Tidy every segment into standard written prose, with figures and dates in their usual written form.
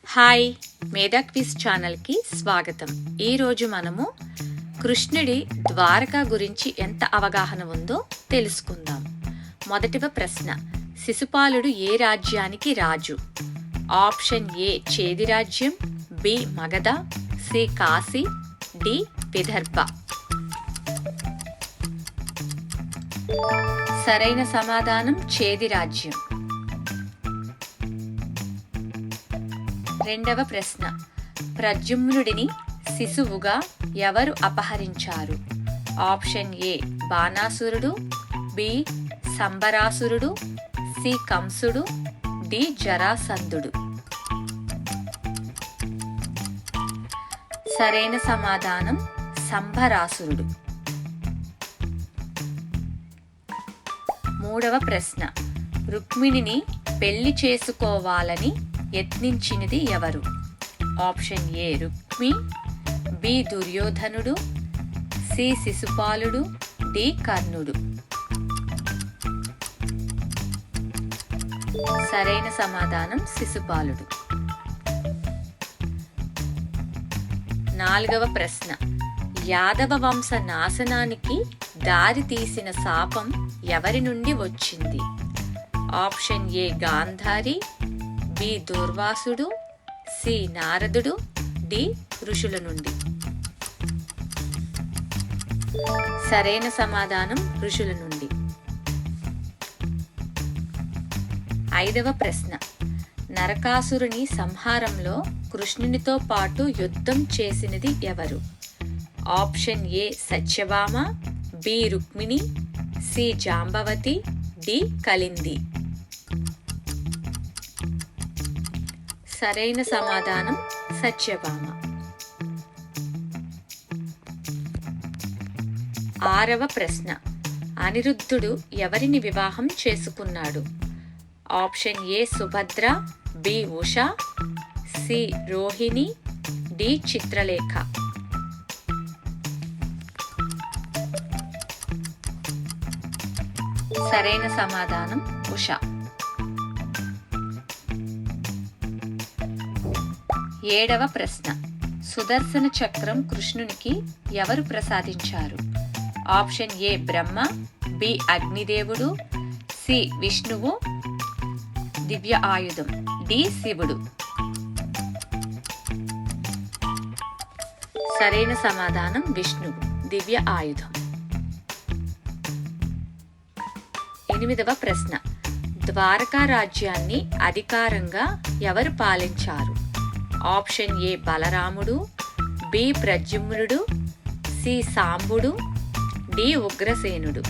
Hi, మేధా quiz ఛానల్కి స్వాగతం. ఈరోజు మనము కృష్ణుడి ద్వారకా గురించి ఎంత అవగాహన ఉందో తెలుసుకుందాం. మొదటివ ప్రశ్న, శిశుపాలుడు ఏ రాజ్యానికి రాజు? ఆప్షన్ ఏ చేది రాజ్యం, B Magadha, C Kashi, D Vidarbha. సరైన సమాధానం చేది రాజ్యం. రెండవ ప్రశ్న, ప్రద్యుమ్నుడిని శిశువుగా ఎవరు అపహరించారు? ఆప్షన్ ఏ బాణాసురుడు, బి సంబరాసురుడు, సి కంసుడు, డి జరాసంధుడు. సరైన సమాధానం సంబరాసురుడు. మూడవ ప్రశ్న, రుక్మిణిని పెళ్లి చేసుకోవాలని యత్నించినది ఎవరు? ఆప్షన్ ఏ రుక్మి, బి దుర్యోధనుడు, సి శిశుపాలుడు, డి కర్ణుడు. సరైన సమాధానం శిశుపాలుడు. నాలుగవ ప్రశ్న, యాదవ వంశ నాశనానికి దారి తీసిన శాపం ఎవరి నుండి వచ్చింది? ఆప్షన్ ఏ గాంధారి, బి దూర్వాసుడు, సి నారదుడు, డి ఋషుల నుండి. సరైన సమాధానం ఋషుల నుండి. ఐదవ ప్రశ్న, నరకాసురుని సంహారంలో కృష్ణునితో పాటు యుద్ధం చేసినది ఎవరు? Option A Satyabhama, B Rukmini, C Jambavati, D Kalindi. సరైన సమాధానం సత్యభామ. ఆరవ ప్రశ్న, అనిరుద్ధుడు ఎవరిని వివాహం చేసుకున్నాడు? Option A Subhadra, B Usha, C Rohini, D Chitralekha. సరైన సమాధానం ఉష. ఏడవ ప్రశ్న, సుదర్శన చక్రం కృష్ణునికి ఎవరు ప్రసాదించారు? ఆప్షన్ ఏ బ్రహ్మ, బి అగ్నిదేవుడు, సి విష్ణువు, దివ్య ఆయుధం, డి శివుడు. సరైన సమాధానం విష్ణువు, దివ్య ఆయుధం. ఎనిమిదవ ప్రశ్న, ద్వారకా రాజ్యాన్ని అధికారంగా ఎవరు పాలించారు? ఆప్షన్ ఏ బలరాముడు, బి ప్రద్యుమ్నుడు, సి సాంబుడు, డి ఉగ్రసేనుడు.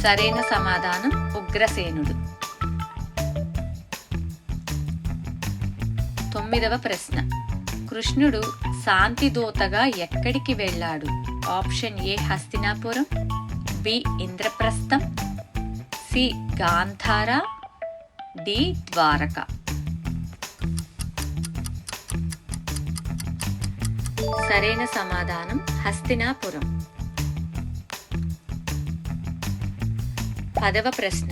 సరైన సమాధానం ఉగ్రసేనుడు. తొమ్మిదవ ప్రశ్న, కృష్ణుడు శాంతిదూతగా ఎక్కడికి వెళ్ళాడు? Option A Hastinapuram, B Indraprastham, C Gandhara, D Dwaraka. సరైన సమాధానం హస్తినాపురం. పదవ ప్రశ్న,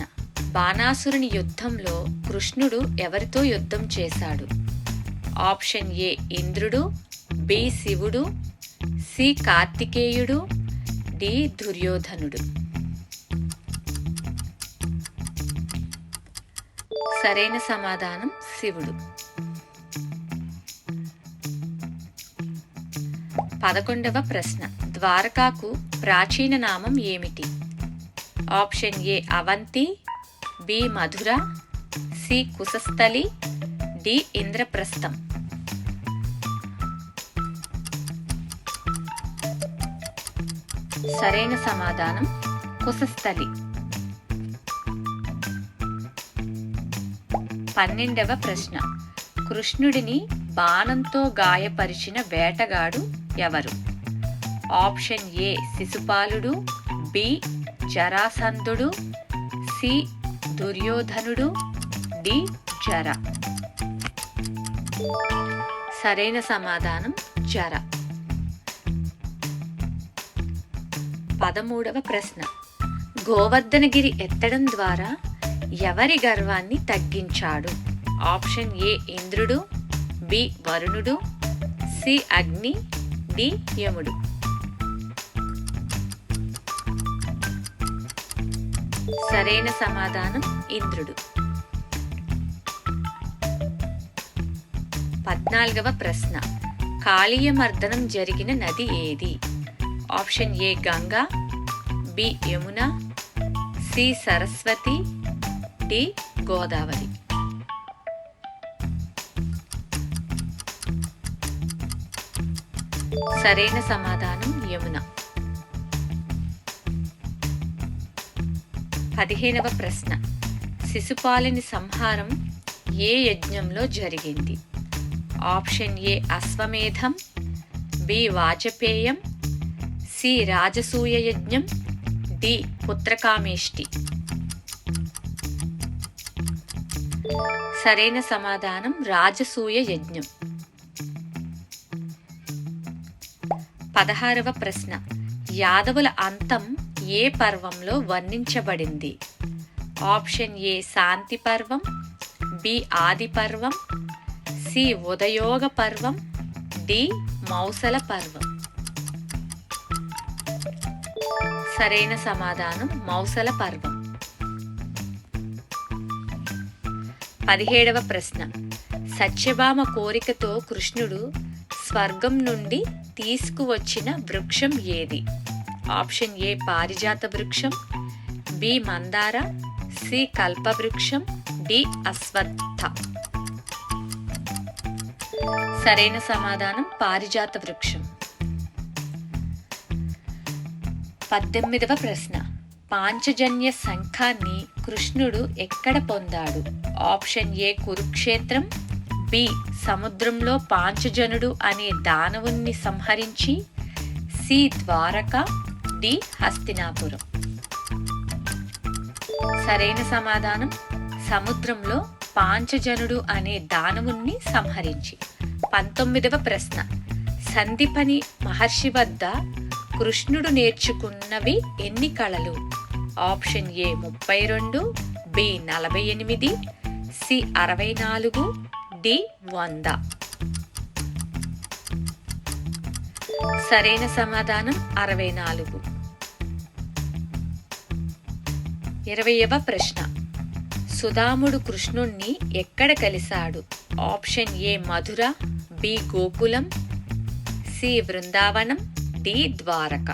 బాణాసురుని యుద్ధంలో కృష్ణుడు ఎవరితో యుద్ధం చేశాడు? ఆప్షన్ ఏ ఇంద్రుడు, బి శివుడు, సి కార్తికేయుడు, డి దుర్యోధనుడు. సరైన సమాధానం శివుడు. 11వ ప్రశ్న, ద్వారకాకు ప్రాచీన నామం ఏమిటి? Option A Avanti, B Mathura, C Kushasthali, D Indraprastham. సరైన సమాధానం కుశస్థలి. 12వ ప్రశ్న, కృష్ణుడిని బాణంతో గాయపరిచిన వేటగాడు ఎవరు? ఆప్షన్ ఏ శిశుపాలుడు, బి జరాసంధుడు, సి దుర్యోధనుడు, డి జర. సరైన సమాధానం జర. 13వ ప్రశ్న, గోవర్ధనగిరి ఎత్తడం ద్వారా ఎవరి గర్వాన్ని తగ్గించాడు? ఆప్షన్ ఏ ఇంద్రుడు, బి వరుణుడు, సి అగ్ని, డి యముడు. సరైన సమాధానం ఇంద్రుడు. 14వ ప్రశ్న. కాళీయమర్దనం జరిగిన నది ఏది? Option A Ganga, B Yamuna, C Saraswati, D Godavari. సరైన సమాధానం యమున. 15వ ప్రశ్న. శిశుపాలుని సంహారం ఏ యజ్ఞంలో జరిగింది? ఆప్షన్ ఏ అశ్వమేధం, బి వాజపేయం, సి రాజసూయ యజ్ఞం, డి పుత్రకామేష్టి. సరైన సమాధానం రాజసూయ యజ్ఞం. 16వ ప్రశ్న. యాదవుల అంతం ఏ పర్వంలో వర్ణించబడింది? ఆప్షన్ ఏ శాంతి పర్వం, బి ఆది పర్వం, సి ఉదయోగ పర్వం, డి మౌసల పర్వం. సరైన సమాధానం మౌసల పర్వం. 17వ ప్రశ్న. సత్యభామ కోరికతో కృష్ణుడు స్వర్గం నుండి తీసుకువచ్చిన వృక్షం ఏది? ఆప్షన్ ఏ పారిజాత వృక్షం, బి మందార, సి కల్పవృక్షం, డి అశ్వత్థ. సరైన సమాధానం పారిజాత వృక్షం. 18వ ప్రశ్న. పాంచజన్య శంఖాన్ని కృష్ణుడు ఎక్కడ పొందాడు? ఆప్షన్ ఏ కురుక్షేత్రం, బి సముద్రంలో పాంచజనుడు అనే దానవుణ్ణి సంహరించి, సి ద్వారక, డి హస్తినాపురం. సరైన సమాధానం సముద్రంలో పాంచజనుడు అనే దానవుణ్ణి సంహరించి. 19వ ప్రశ్న. సందీపని మహర్షి వద్ద కృష్ణుడు నేర్చుకున్నవి ఎన్ని కళలు? Option A 32, B 48, C 64, D 100. సరైన సమాధానం 64. 20వ ప్రశ్న. సుదాముడు కృష్ణుణ్ణి ఎక్కడ కలిశాడు? Option A Mathura, B Gokulam, C Brindavanam, D Dwaraka.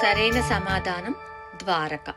సరైన సమాధానం ద్వారక.